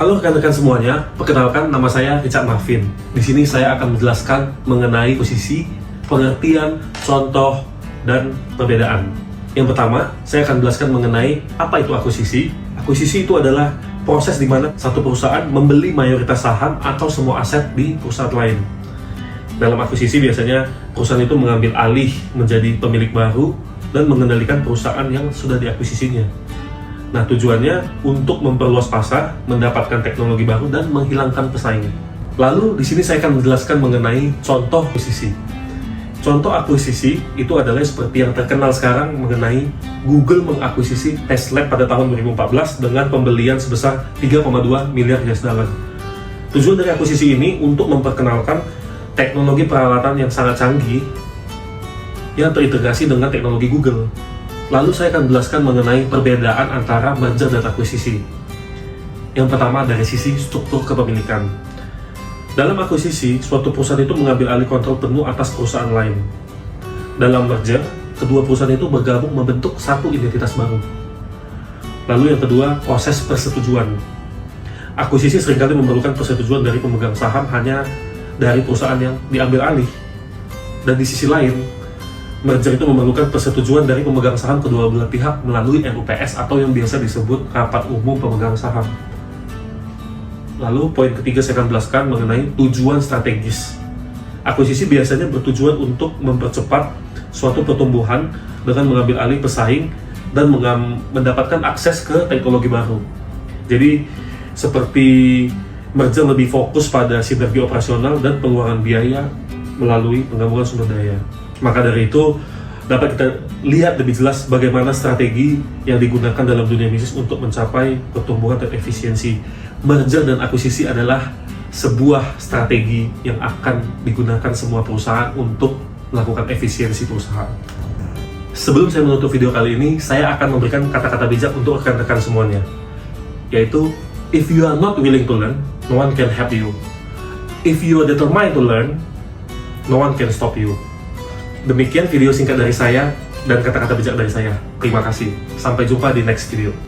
Halo rekan-rekan semuanya, perkenalkan nama saya Richard Marvin. Di sini saya akan menjelaskan mengenai posisi, pengertian, contoh, dan perbedaan. Yang pertama, saya akan menjelaskan mengenai apa itu akuisisi. Akuisisi itu adalah proses di mana satu perusahaan membeli mayoritas saham atau semua aset di perusahaan lain. Dalam akuisisi biasanya perusahaan itu mengambil alih menjadi pemilik baru dan mengendalikan perusahaan yang sudah diakuisisinya. Nah, tujuannya untuk memperluas pasar, mendapatkan teknologi baru, dan menghilangkan pesaing. Lalu, di sini saya akan menjelaskan mengenai contoh akuisisi. Contoh akuisisi itu adalah seperti yang terkenal sekarang mengenai Google mengakuisisi TestLab pada tahun 2014 dengan pembelian sebesar 3,2 miliar US dollar. Tujuan dari akuisisi ini untuk memperkenalkan teknologi peralatan yang sangat canggih yang terintegrasi dengan teknologi Google. Lalu saya akan menjelaskan mengenai perbedaan antara merger dan akuisisi. Yang pertama dari sisi struktur kepemilikan. Dalam akuisisi, suatu perusahaan itu mengambil alih kontrol penuh atas perusahaan lain. Dalam merger, kedua perusahaan itu bergabung membentuk satu identitas baru. Lalu yang kedua, proses persetujuan. Akuisisi seringkali memerlukan persetujuan dari pemegang saham hanya dari perusahaan yang diambil alih. Dan di sisi lain, merger itu memerlukan persetujuan dari pemegang saham kedua belah pihak melalui RUPS atau yang biasa disebut Rapat Umum Pemegang Saham. Lalu poin ketiga saya akan jelaskan mengenai tujuan strategis. Akuisisi biasanya bertujuan untuk mempercepat suatu pertumbuhan dengan mengambil alih pesaing dan mendapatkan akses ke teknologi baru. Jadi seperti merger lebih fokus pada sinergi operasional dan pengeluaran biaya melalui penggabungan sumber daya. Maka dari itu, dapat kita lihat lebih jelas bagaimana strategi yang digunakan dalam dunia bisnis untuk mencapai pertumbuhan dan efisiensi. Merger dan akuisisi adalah sebuah strategi yang akan digunakan semua perusahaan untuk melakukan efisiensi perusahaan. Sebelum saya menutup video kali ini, saya akan memberikan kata-kata bijak untuk rekan-rekan semuanya, yaitu, if you are not willing to learn, no one can help you. If you are determined to learn, no one can stop you. Demikian video singkat dari saya dan kata-kata bijak dari saya. Terima kasih. Sampai jumpa di next video.